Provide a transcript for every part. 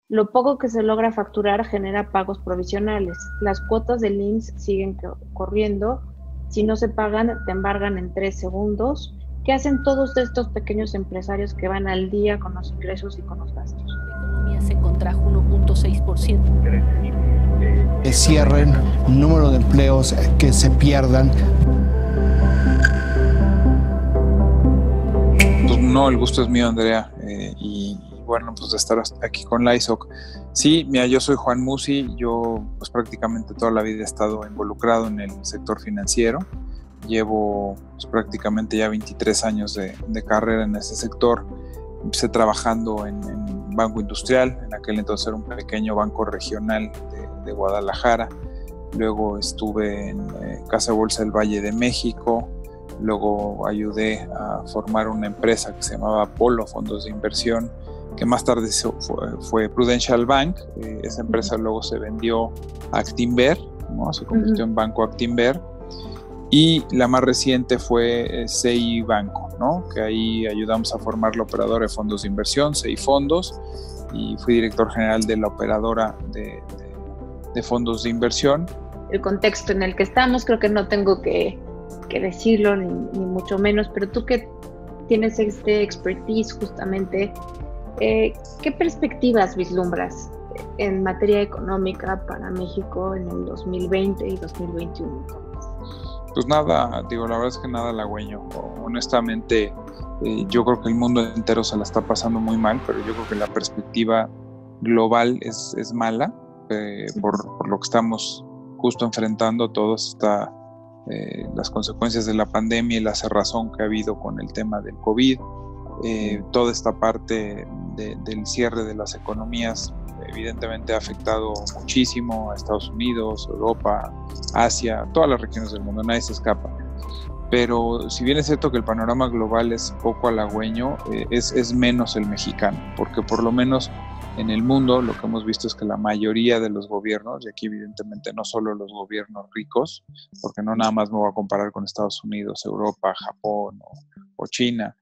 Lo poco que se logra facturar genera pagos provisionales. Las cuotas del IMSS siguen corriendo. Si no se pagan, te embargan en 3 segundos. ¿Qué hacen todos estos pequeños empresarios que van al día con los ingresos y con los gastos? La economía se contrajo 1.6%. Que cierren, número de empleos que se pierdan. Pues no, el gusto es mío, Andrea, y bueno, pues de estar aquí con la ISOC. Sí, mira, yo soy Juan Musi, yo pues prácticamente toda la vida he estado involucrado en el sector financiero. Llevo pues, prácticamente ya 23 años de carrera en ese sector. Empecé trabajando en Banco Industrial, en aquel entonces era un pequeño banco regional de Guadalajara. Luego estuve en Casa de Bolsa del Valle de México. Luego ayudé a formar una empresa que se llamaba Apolo Fondos de Inversión, que más tarde fue Prudential Bank. Esa empresa luego se vendió a Actinver, ¿no? Se convirtió en Banco Actinver. Y la más reciente fue CI Banco, ¿no? Que ahí ayudamos a formar la operadora de fondos de inversión, CI Fondos, y fui director general de la operadora de fondos de inversión. El contexto en el que estamos, creo que no tengo que decirlo, ni mucho menos, pero tú que tienes este expertise justamente, ¿qué perspectivas vislumbras en materia económica para México en el 2020 y 2021? Pues nada, digo, la verdad es que nada halagüeño. Honestamente, yo creo que el mundo entero se la está pasando muy mal, pero yo creo que la perspectiva global es mala por lo que estamos justo enfrentando, las consecuencias de la pandemia y la cerrazón que ha habido con el tema del COVID, toda esta parte del cierre de las economías evidentemente ha afectado muchísimo a Estados Unidos, Europa, Asia, todas las regiones del mundo, nadie se escapa. Pero si bien es cierto que el panorama global es poco halagüeño, es menos el mexicano, porque por lo menos en el mundo lo que hemos visto es que la mayoría de los gobiernos, y aquí evidentemente no solo los gobiernos ricos, porque no nada más me voy a comparar con Estados Unidos, Europa, Japón o China,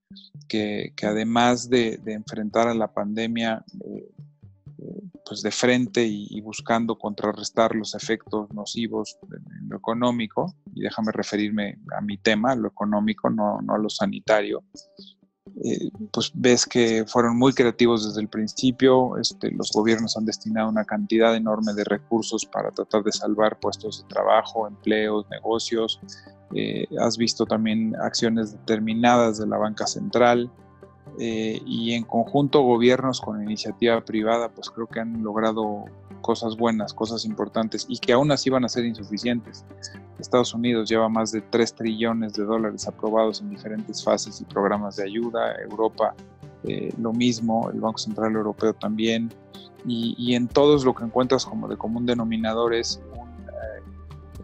que además de enfrentar a la pandemia pues de frente y buscando contrarrestar los efectos nocivos en lo económico, y déjame referirme a mi tema, lo económico, no a lo sanitario, pues ves que fueron muy creativos desde el principio. Los gobiernos han destinado una cantidad enorme de recursos para tratar de salvar puestos de trabajo, empleos, negocios. Has visto también acciones determinadas de la banca central, y en conjunto gobiernos con iniciativa privada, pues creo que han logrado cosas buenas, cosas importantes, y que aún así van a ser insuficientes. Estados Unidos lleva más de 3 trillones de dólares aprobados en diferentes fases y programas de ayuda. Europa lo mismo, el Banco Central Europeo también, y en todos lo que encuentras como de común denominador es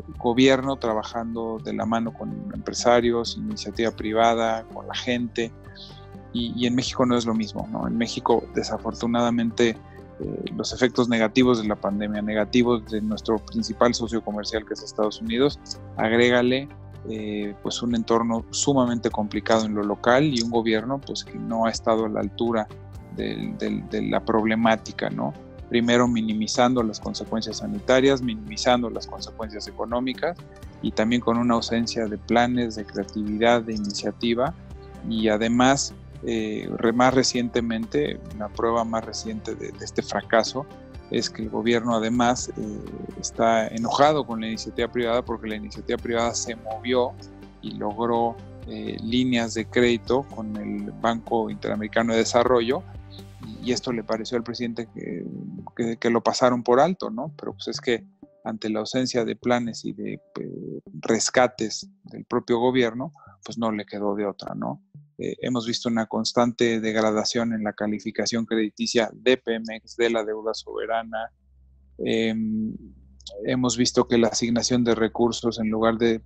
un gobierno trabajando de la mano con empresarios, iniciativa privada, con la gente. Y en México no es lo mismo, ¿no? En México, desafortunadamente, los efectos negativos de la pandemia, negativos de nuestro principal socio comercial, que es Estados Unidos, agrégale pues un entorno sumamente complicado en lo local y un gobierno pues que no ha estado a la altura de la problemática, ¿no? Primero minimizando las consecuencias sanitarias, minimizando las consecuencias económicas, y también con una ausencia de planes, de creatividad, de iniciativa. Y además, más recientemente, la prueba más reciente de este fracaso es que el gobierno además está enojado con la iniciativa privada, porque la iniciativa privada se movió y logró líneas de crédito con el Banco Interamericano de Desarrollo, y esto le pareció al presidente que lo pasaron por alto, ¿no? Pero pues es que ante la ausencia de planes y de rescates del propio gobierno, pues no le quedó de otra, ¿no? Hemos visto una constante degradación en la calificación crediticia de Pemex, de la deuda soberana. Hemos visto que la asignación de recursos, en lugar de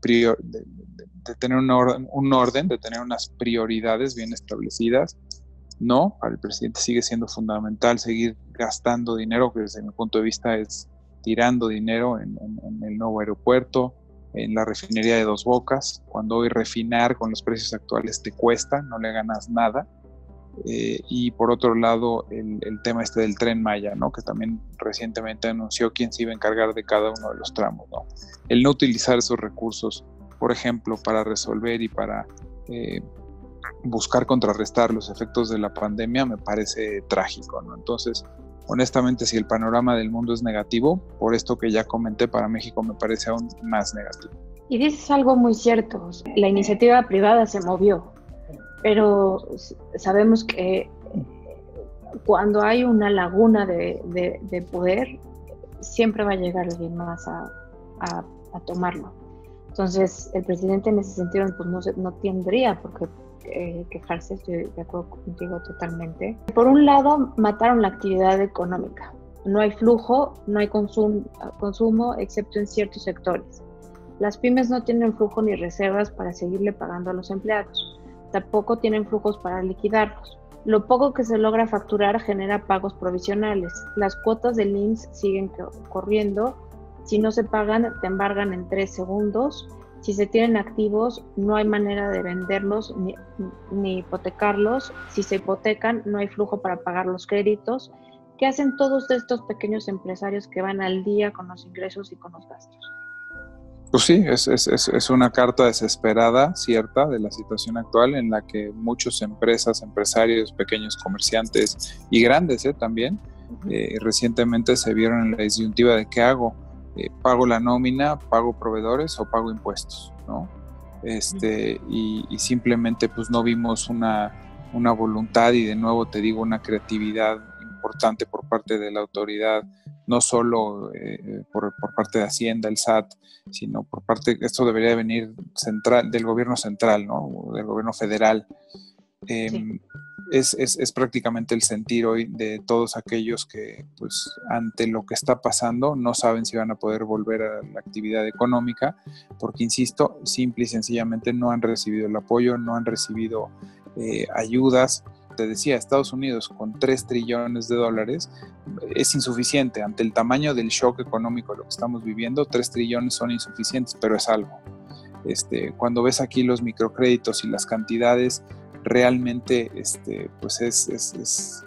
tener un orden, de tener unas prioridades bien establecidas, no, para el presidente sigue siendo fundamental seguir gastando dinero, que desde mi punto de vista es tirando dinero en el nuevo aeropuerto, en la refinería de Dos Bocas, cuando hoy refinar con los precios actuales te cuesta, no le ganas nada, y por otro lado el tema del Tren Maya, ¿no? Que también recientemente anunció quién se iba a encargar de cada uno de los tramos, ¿no? El no utilizar esos recursos, por ejemplo, para resolver y para buscar contrarrestar los efectos de la pandemia me parece trágico, ¿no? Entonces, honestamente, si el panorama del mundo es negativo, por esto que ya comenté, para México me parece aún más negativo. Y dices algo muy cierto, la iniciativa privada se movió, pero sabemos que cuando hay una laguna de poder, siempre va a llegar alguien más a tomarlo. Entonces, el presidente en ese sentido pues no tendría por qué quejarse, estoy de acuerdo contigo totalmente. Por un lado, mataron la actividad económica. No hay flujo, no hay consumo, excepto en ciertos sectores. Las pymes no tienen flujo ni reservas para seguirle pagando a los empleados. Tampoco tienen flujos para liquidarlos. Lo poco que se logra facturar genera pagos provisionales. Las cuotas del IMSS siguen corriendo. Si no se pagan, te embargan en 3 segundos. Si se tienen activos, no hay manera de venderlos ni hipotecarlos. Si se hipotecan, no hay flujo para pagar los créditos. ¿Qué hacen todos estos pequeños empresarios que van al día con los ingresos y con los gastos? Pues sí, es una carta desesperada, cierta, de la situación actual en la que muchas empresas, empresarios, pequeños comerciantes y grandes también, recientemente se vieron en la disyuntiva de ¿qué hago? ¿Pago la nómina, pago proveedores o pago impuestos? ¿No? Y simplemente pues no vimos una voluntad y de nuevo te digo una creatividad importante por parte de la autoridad, no solo por parte de Hacienda, el SAT, sino por parte, esto debería venir del gobierno central, ¿no? Del gobierno federal. Sí. Es prácticamente el sentir hoy de todos aquellos que, pues, ante lo que está pasando, no saben si van a poder volver a la actividad económica, porque, insisto, simple y sencillamente no han recibido el apoyo, no han recibido ayudas. Te decía, Estados Unidos con $3 trillones es insuficiente ante el tamaño del shock económico de lo que estamos viviendo. 3 trillones son insuficientes, pero es algo. Cuando ves aquí los microcréditos y las cantidades, realmente pues es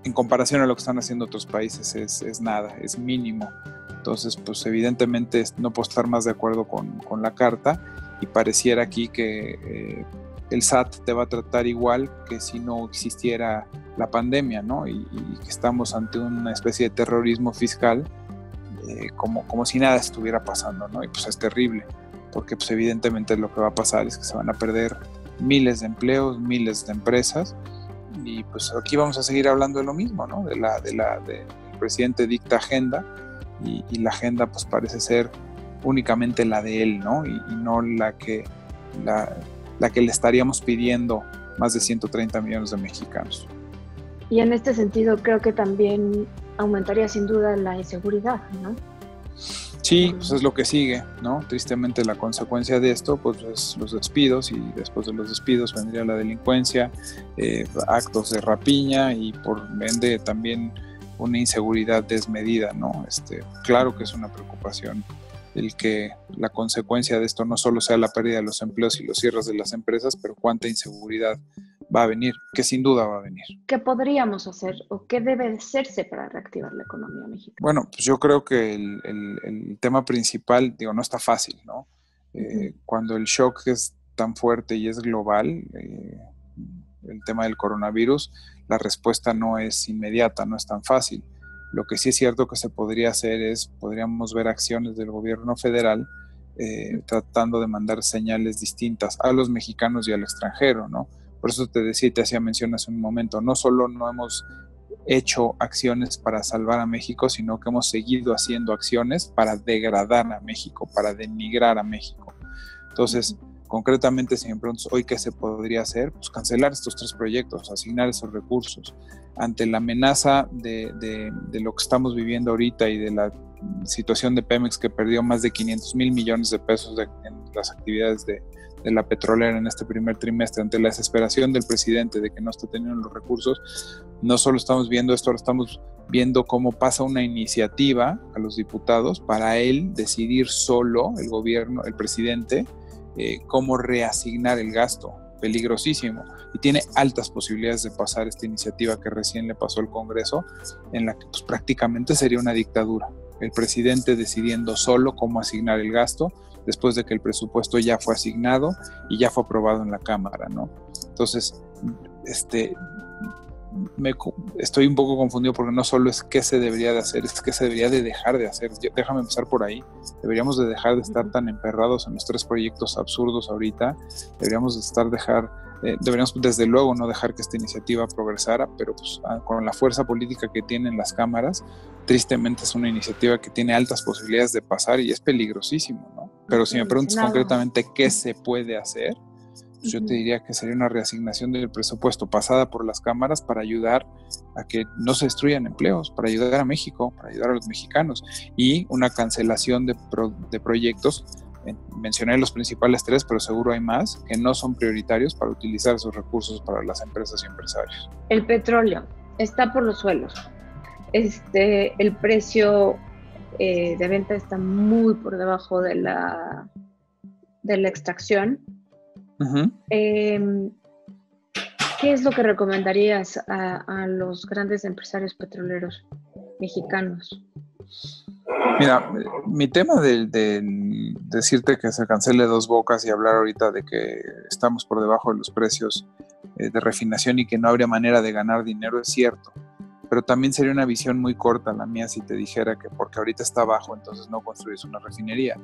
en comparación a lo que están haciendo otros países es nada, es mínimo. Entonces, pues evidentemente no puedo estar más de acuerdo con la carta y pareciera aquí que el SAT te va a tratar igual que si no existiera la pandemia, ¿no? Y que estamos ante una especie de terrorismo fiscal, como si nada estuviera pasando, ¿no? Y pues es terrible, porque pues evidentemente lo que va a pasar es que se van a perder miles de empleos, miles de empresas, y pues aquí vamos a seguir hablando de lo mismo, ¿no? El presidente dicta agenda, y la agenda pues parece ser únicamente la de él, ¿no? Y no la que le estaríamos pidiendo más de 130 millones de mexicanos. Y en este sentido creo que también aumentaría sin duda la inseguridad, ¿no? Sí, pues es lo que sigue, ¿no? Tristemente la consecuencia de esto pues es los despidos, y después de los despidos vendría la delincuencia, actos de rapiña y por ende también una inseguridad desmedida, ¿no? Claro que es una preocupación el que la consecuencia de esto no solo sea la pérdida de los empleos y los cierres de las empresas, pero cuánta inseguridad va a venir, que sin duda va a venir. ¿Qué podríamos hacer o qué debe hacerse para reactivar la economía mexicana? Bueno, pues yo creo que el tema principal, no está fácil, ¿no? Cuando el shock es tan fuerte y es global, el tema del coronavirus, la respuesta no es inmediata, no es tan fácil. Lo que sí es cierto que se podría hacer podríamos ver acciones del gobierno federal tratando de mandar señales distintas a los mexicanos y al extranjero, ¿no? Por eso te decía y te hacía mención hace un momento, no solo no hemos hecho acciones para salvar a México, sino que hemos seguido haciendo acciones para degradar a México, para denigrar a México. Entonces, concretamente, si me preguntas hoy qué se podría hacer, pues cancelar estos 3 proyectos, asignar esos recursos. Ante la amenaza de lo que estamos viviendo ahorita y de la situación de Pemex, que perdió más de 500 mil millones de pesos en las actividades de la petrolera en este primer trimestre, ante la desesperación del presidente de que no está teniendo los recursos, no solo estamos viendo esto, ahora estamos viendo cómo pasa una iniciativa a los diputados para él decidir solo, el gobierno, el presidente, cómo reasignar el gasto. peligrosísimo, y tiene altas posibilidades de pasar esta iniciativa que recién le pasó al Congreso, en la que pues, prácticamente sería una dictadura. El presidente decidiendo solo cómo asignar el gasto, después de que el presupuesto ya fue asignado y ya fue aprobado en la Cámara, ¿no? Entonces, estoy un poco confundido porque no solo es qué se debería de hacer, es qué se debería de dejar de hacer. Déjame empezar por ahí. Deberíamos de dejar de estar tan emperrados en los 3 proyectos absurdos ahorita. Deberíamos desde luego no dejar que esta iniciativa progresara, pero pues, con la fuerza política que tienen las cámaras, tristemente es una iniciativa que tiene altas posibilidades de pasar y es peligrosísimo, ¿no? Pero si me preguntas concretamente qué se puede hacer, pues yo te diría que sería una reasignación del presupuesto pasada por las cámaras para ayudar a que no se destruyan empleos, para ayudar a México, para ayudar a los mexicanos, y una cancelación de proyectos. Mencioné los principales 3, pero seguro hay más que no son prioritarios para utilizar esos recursos para las empresas y empresarios. El petróleo está por los suelos. El precio de venta está muy por debajo de la extracción. Uh-huh. ¿Qué es lo que recomendarías a los grandes empresarios petroleros mexicanos? Mira, mi tema de decirte que se cancele Dos Bocas y hablar ahorita de que estamos por debajo de los precios de refinación y que no habría manera de ganar dinero es cierto, pero también sería una visión muy corta la mía si te dijera que porque ahorita está bajo entonces no construyes una refinería.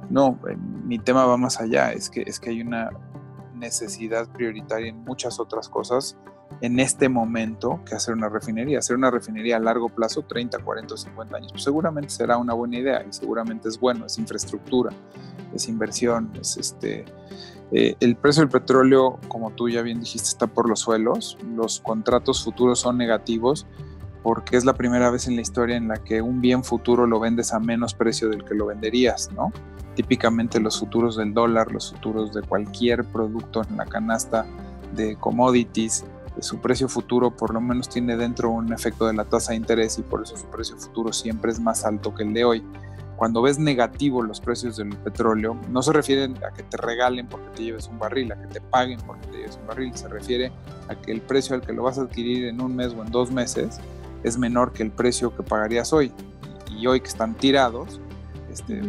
No, mi tema va más allá, es que hay una necesidad prioritaria en muchas otras cosas en este momento que hacer una refinería. Hacer una refinería a largo plazo, 30, 40 o 50 años, pues seguramente será una buena idea y seguramente es bueno, es infraestructura, es inversión, es el precio del petróleo, como tú ya bien dijiste, está por los suelos. Los contratos futuros son negativos porque es la primera vez en la historia en la que un bien futuro lo vendes a menos precio del que lo venderías, ¿no? Típicamente los futuros del dólar, los futuros de cualquier producto en la canasta de commodities, su precio futuro por lo menos tiene dentro un efecto de la tasa de interés y por eso su precio futuro siempre es más alto que el de hoy. Cuando ves negativo los precios del petróleo, no se refieren a que te regalen porque te lleves un barril, a que te paguen porque te lleves un barril, se refiere a que el precio al que lo vas a adquirir en un mes o en 2 meses es menor que el precio que pagarías hoy. Y hoy que están tirados,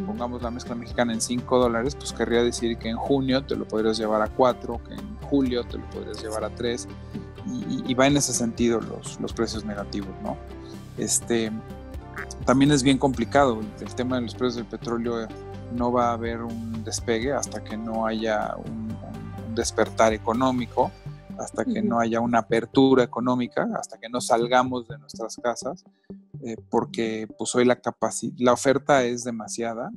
pongamos la mezcla mexicana en $5, pues querría decir que en junio te lo podrías llevar a 4, que en julio te lo podrías llevar a 3, y va en ese sentido los precios negativos, ¿no? También es bien complicado el tema de los precios del petróleo. No va a haber un despegue hasta que no haya un despertar económico, hasta que no haya una apertura económica, hasta que no salgamos de nuestras casas, porque pues hoy la oferta es demasiada,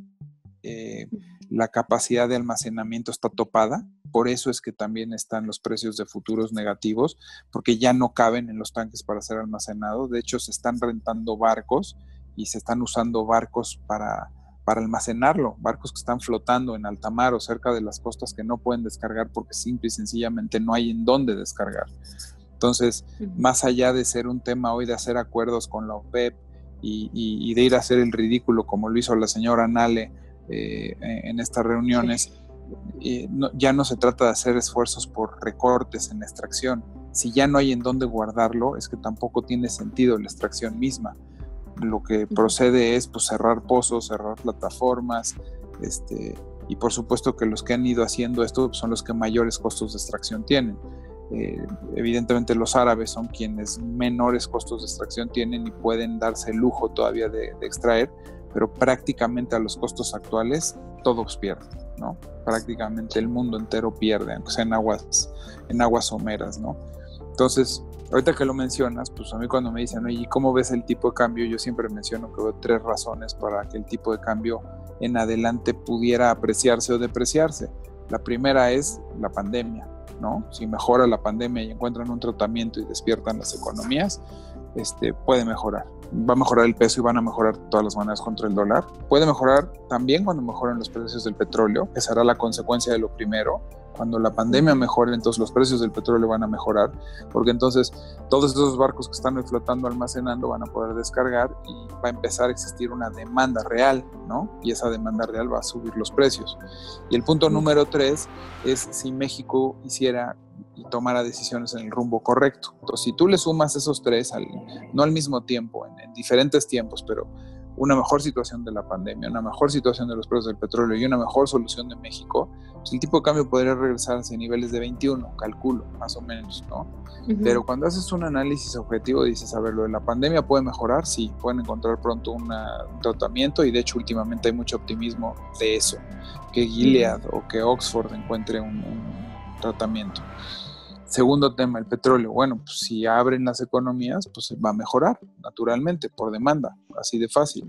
la capacidad de almacenamiento está topada, por eso es que también están los precios de futuros negativos, porque ya no caben en los tanques para ser almacenados. De hecho, se están rentando barcos y se están usando barcos para almacenarlo, barcos que están flotando en alta mar o cerca de las costas que no pueden descargar porque simple y sencillamente no hay en dónde descargar. Entonces, más allá de ser un tema hoy de hacer acuerdos con la OPEP y de ir a hacer el ridículo como lo hizo la señora Nale en estas reuniones, ya no se trata de hacer esfuerzos por recortes en la extracción. Si ya no hay en dónde guardarlo, es que tampoco tiene sentido la extracción misma. Lo que procede es pues, cerrar pozos, cerrar plataformas, y por supuesto que los que han ido haciendo esto son los que mayores costos de extracción tienen. Evidentemente los árabes son quienes menores costos de extracción tienen y pueden darse el lujo todavía de extraer, pero prácticamente a los costos actuales todos pierden, ¿no? Prácticamente el mundo entero pierde, aunque sea en aguas someras, ¿no? Entonces, ahorita que lo mencionas, pues a mí cuando me dicen, oye, ¿cómo ves el tipo de cambio? Yo siempre menciono que veo 3 razones para que el tipo de cambio en adelante pudiera apreciarse o depreciarse. La primera es la pandemia, ¿no? Si mejora la pandemia y encuentran un tratamiento y despiertan las economías, puede mejorar. Va a mejorar el peso y van a mejorar todas las monedas contra el dólar. Puede mejorar también cuando mejoran los precios del petróleo, que será la consecuencia de lo primero. Cuando la pandemia mejore, entonces los precios del petróleo van a mejorar, porque entonces todos esos barcos que están flotando, almacenando, van a poder descargar y va a empezar a existir una demanda real, ¿no? Y esa demanda real va a subir los precios. Y el punto número 3 es si México hiciera y tomara decisiones en el rumbo correcto. Entonces, si tú le sumas esos 3, no al mismo tiempo, en diferentes tiempos, pero una mejor situación de la pandemia, una mejor situación de los precios del petróleo y una mejor solución de México, pues el tipo de cambio podría regresar hacia niveles de 21, calculo, más o menos, ¿no? Pero cuando haces un análisis objetivo, dices, a ver, lo de la pandemia puede mejorar, sí, pueden encontrar pronto un tratamiento, y de hecho últimamente hay mucho optimismo de eso, que Gilead o que Oxford encuentre un tratamiento. Segundo tema, el petróleo. Bueno, pues si abren las economías, pues va a mejorar naturalmente por demanda, así de fácil.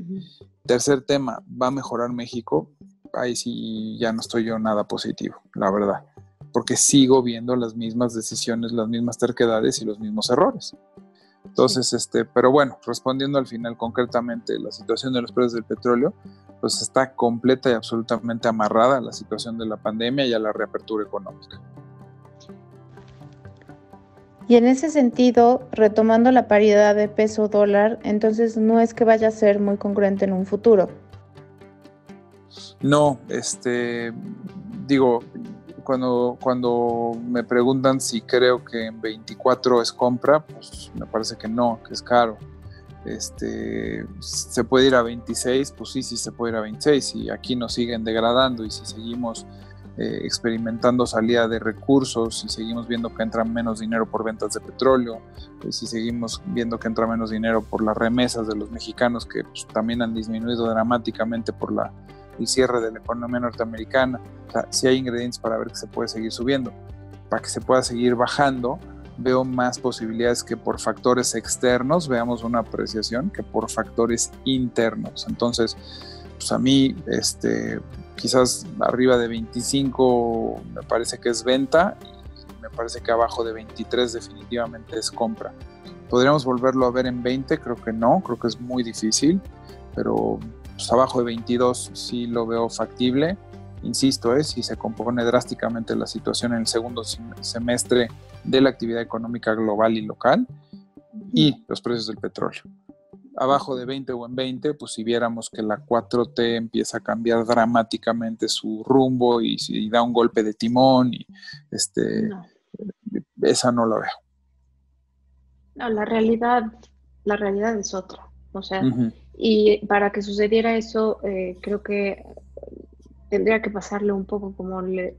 Tercer tema, ¿va a mejorar México? Ahí sí ya no estoy yo nada positivo, la verdad, porque sigo viendo las mismas decisiones, las mismas terquedades y los mismos errores. Entonces, pero bueno, respondiendo al final concretamente, la situación de los precios del petróleo, pues está completa y absolutamente amarrada a la situación de la pandemia y a la reapertura económica. Y en ese sentido, retomando la paridad de peso-dólar, entonces no es que vaya a ser muy congruente en un futuro. No, digo, cuando me preguntan si creo que en 24 es compra, pues me parece que no, que es caro. ¿Se puede ir a 26? Pues sí se puede ir a 26, y aquí nos siguen degradando, y si seguimos experimentando salida de recursos, y seguimos viendo que entra menos dinero por ventas de petróleo, si seguimos viendo que entra menos dinero por las remesas de los mexicanos, que pues, también han disminuido dramáticamente por el cierre de la economía norteamericana. O sea, sí hay ingredientes para ver que se puede seguir subiendo. Para que se pueda seguir bajando, veo más posibilidades que por factores externos veamos una apreciación que por factores internos. Entonces, pues a mí, quizás arriba de 25 me parece que es venta, y me parece que abajo de 23 definitivamente es compra. ¿Podríamos volverlo a ver en 20? Creo que no, creo que es muy difícil, pero pues abajo de 22 sí lo veo factible. Insisto, si se compone drásticamente la situación en el segundo semestre de la actividad económica global y local y los precios del petróleo. Abajo de 20 o en 20, pues si viéramos que la 4T empieza a cambiar dramáticamente su rumbo y da un golpe de timón, y No. Esa no la veo. No, la realidad es otra. O sea, y para que sucediera eso, creo que tendría que pasarle un poco como le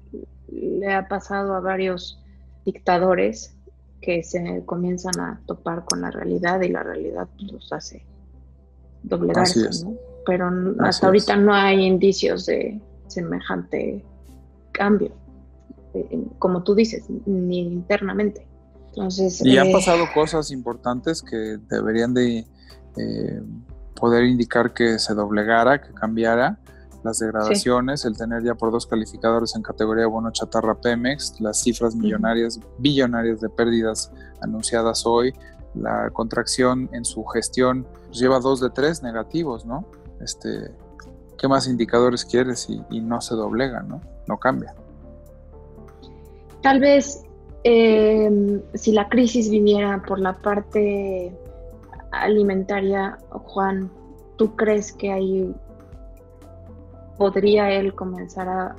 ha pasado a varios dictadores que se comienzan a topar con la realidad, y la realidad los hace doblegarse, ¿no? Pero hasta ahorita no hay indicios de semejante cambio, como tú dices, ni internamente. Entonces, y han pasado cosas importantes que deberían de poder indicar que se doblegara, que cambiara. Las degradaciones, el tener ya por 2 calificadores en categoría bono chatarra Pemex, las cifras billonarias de pérdidas anunciadas hoy, la contracción en su gestión, pues lleva 2 de 3 negativos, ¿no? ¿Qué más indicadores quieres? Y no se doblega, ¿no? No cambia. Tal vez si la crisis viniera por la parte alimentaria, Juan, ¿tú crees que ahí podría él comenzar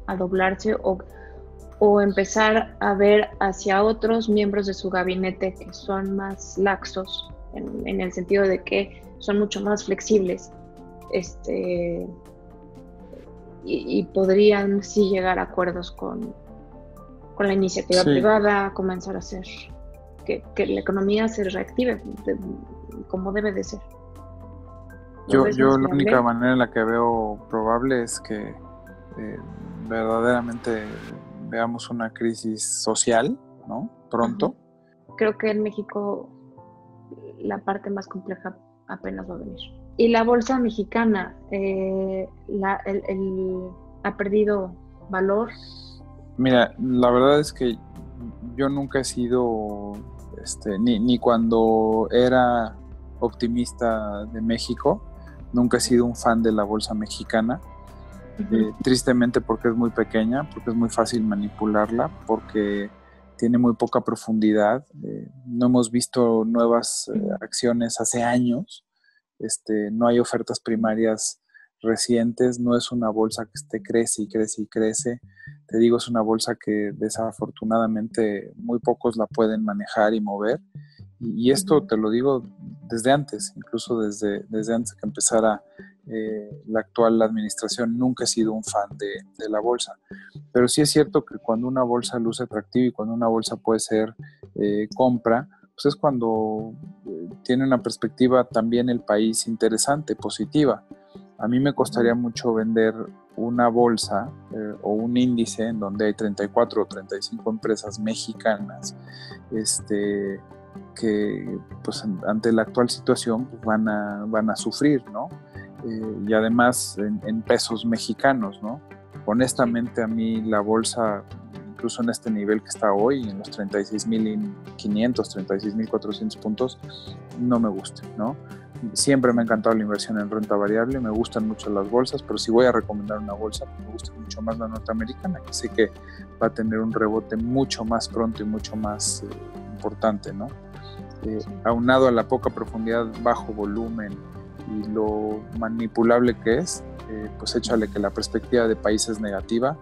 a doblarse o empezar a ver hacia otros miembros de su gabinete que son más laxos, en el sentido de que son mucho más flexibles, y podrían sí llegar a acuerdos con la iniciativa privada, comenzar a hacer que la economía se reactive como debe de ser? Yo la única manera en la que veo probable es que verdaderamente veamos una crisis social, ¿no? Pronto. Creo que en México la parte más compleja apenas va a venir. Y la bolsa mexicana ha perdido valor. Mira, la verdad es que yo nunca he sido, ni cuando era optimista de México, nunca he sido un fan de la bolsa mexicana. tristemente porque es muy pequeña, porque es muy fácil manipularla, porque tiene muy poca profundidad. No hemos visto nuevas acciones hace años. No hay ofertas primarias recientes, no es una bolsa que crece y crece y crece. Te digo, es una bolsa que desafortunadamente muy pocos la pueden manejar y mover. Y esto te lo digo desde antes, incluso desde antes que empezara la actual administración. Nunca he sido un fan de la bolsa. Pero sí es cierto que cuando una bolsa luce atractiva y cuando una bolsa puede ser compra, pues es cuando tiene una perspectiva también el país interesante, positiva. A mí me costaría mucho vender una bolsa o un índice en donde hay 34 o 35 empresas mexicanas que pues ante la actual situación pues van a sufrir, ¿no? Y además en pesos mexicanos, ¿no? Honestamente, a mí la bolsa, incluso en este nivel que está hoy, en los 36,500, 36,400 puntos, no me gusta, ¿no? Siempre me ha encantado la inversión en renta variable, me gustan mucho las bolsas, pero si voy a recomendar una bolsa, me gusta mucho más la norteamericana, que sé que va a tener un rebote mucho más pronto y mucho más importante, ¿no? Aunado a la poca profundidad, bajo volumen y lo manipulable que es, pues échale que la perspectiva de país es negativa,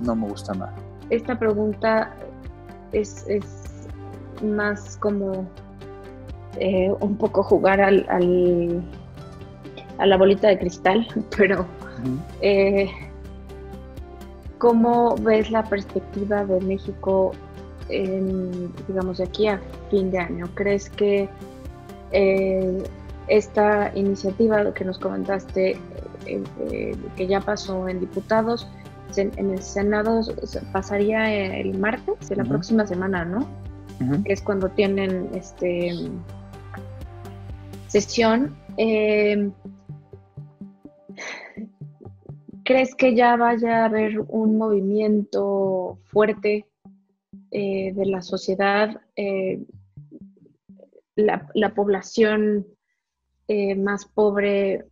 no me gusta nada. Esta pregunta es más como un poco jugar a la bolita de cristal, pero ¿cómo ves la perspectiva de México digamos, de aquí a fin de año? ¿Crees que esta iniciativa que nos comentaste, que ya pasó en diputados, en el Senado pasaría el martes de la próxima semana, ¿no? Que es cuando tienen sesión? ¿Crees que ya vaya a haber un movimiento fuerte de la sociedad? La población más pobre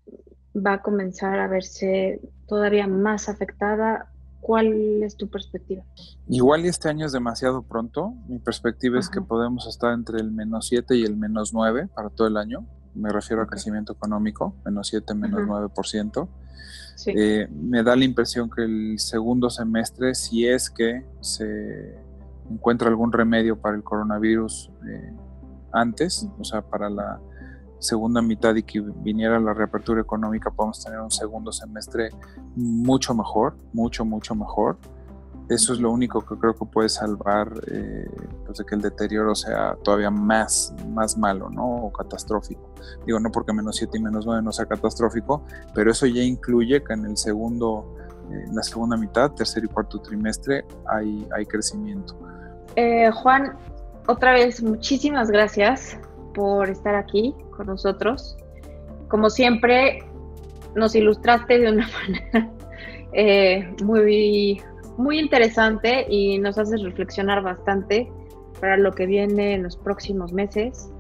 va a comenzar a verse todavía más afectada. ¿Cuál es tu perspectiva? Igual y este año es demasiado pronto. Mi perspectiva es que podemos estar entre el -7 y el -9 para todo el año. Me refiero a crecimiento económico, -7, -9%. Sí. Me da la impresión que el segundo semestre, si es que se encuentra algún remedio para el coronavirus antes, o sea, para la segunda mitad y que viniera la reapertura económica, podemos tener un segundo semestre mucho mejor, mucho mejor. Eso es lo único que creo que puede salvar pues de que el deterioro sea todavía más malo, ¿no? O catastrófico. Digo, no porque -7 y -9 no sea catastrófico, pero eso ya incluye que en la segunda mitad, tercer y cuarto trimestre, hay crecimiento. Juan, otra vez, muchísimas gracias por estar aquí con nosotros. Como siempre, nos ilustraste de una manera muy interesante y nos haces reflexionar bastante para lo que viene en los próximos meses,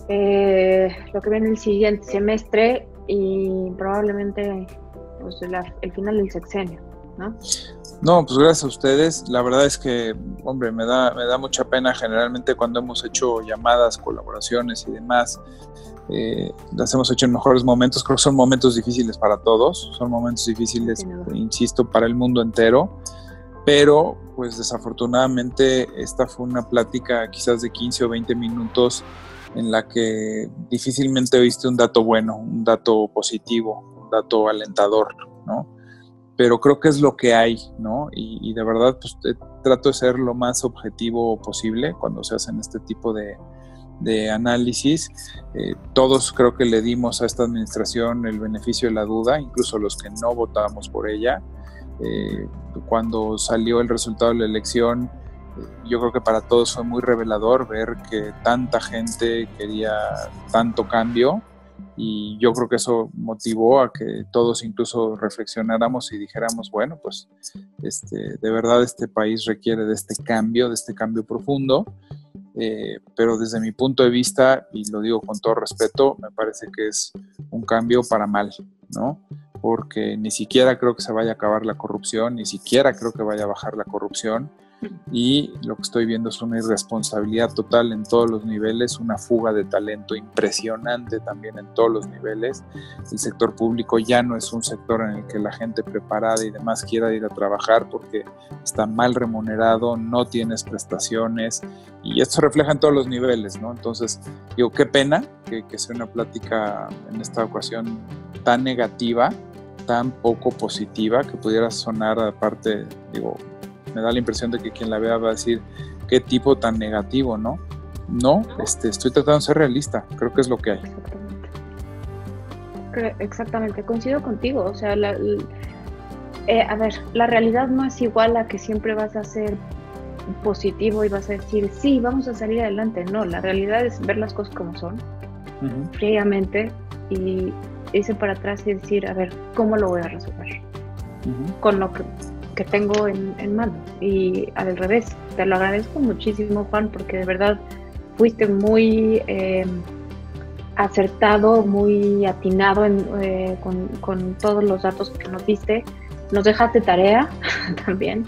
lo que viene el siguiente semestre y probablemente pues, el final del sexenio, ¿no? No, pues gracias a ustedes. La verdad es que, hombre, me da mucha pena. Generalmente cuando hemos hecho llamadas, colaboraciones y demás, las hemos hecho en mejores momentos. Creo que son momentos difíciles para todos, son momentos difíciles, insisto, para el mundo entero, pero pues desafortunadamente esta fue una plática quizás de 15 o 20 minutos en la que difícilmente oíste un dato bueno, un dato positivo, un dato alentador, ¿no? Pero creo que es lo que hay, ¿no? Y de verdad pues trato de ser lo más objetivo posible cuando se hacen este tipo de análisis. Todos creo que le dimos a esta administración el beneficio de la duda, incluso los que no votamos por ella. Cuando salió el resultado de la elección, yo creo que para todos fue muy revelador ver que tanta gente quería tanto cambio, y yo creo que eso motivó a que todos incluso reflexionáramos y dijéramos, bueno, pues de verdad este país requiere de este cambio profundo. Pero desde mi punto de vista, y lo digo con todo respeto, me parece que es un cambio para mal, ¿no? porque ni siquiera creo que se vaya a acabar la corrupción, ni siquiera creo que vaya a bajar la corrupción, y lo que estoy viendo es una irresponsabilidad total en todos los niveles, una fuga de talento impresionante también en todos los niveles. El sector público ya no es un sector en el que la gente preparada y demás quiera ir a trabajar porque está mal remunerado, no tienes prestaciones, y esto se refleja en todos los niveles, ¿no? Entonces, digo, qué pena que sea una plática en esta ocasión tan negativa, tan poco positiva, que pudiera sonar, aparte, digo, me da la impresión de que quien la vea va a decir qué tipo tan negativo, ¿no? No, estoy tratando de ser realista, creo que es lo que hay. Exactamente, coincido contigo, o sea, a ver, la realidad no es igual a que siempre vas a ser positivo y vas a decir, sí, vamos a salir adelante. No, la realidad es ver las cosas como son, fríamente, y irse para atrás y decir, a ver, ¿cómo lo voy a resolver? Con lo que tengo en mano. Y al revés, te lo agradezco muchísimo, Juan, porque de verdad fuiste muy acertado, muy atinado con todos los datos que nos diste. Nos dejaste tarea también,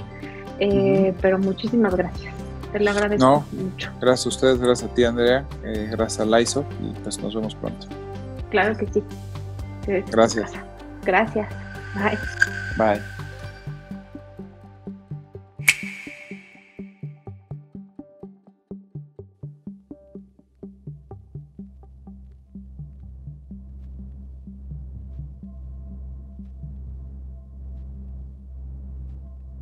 pero muchísimas gracias. Te lo agradezco mucho. Gracias a ustedes, gracias a ti, Andrea, gracias a Laiso, y pues nos vemos pronto. Claro que sí. Gracias. Gracias. Bye. Bye.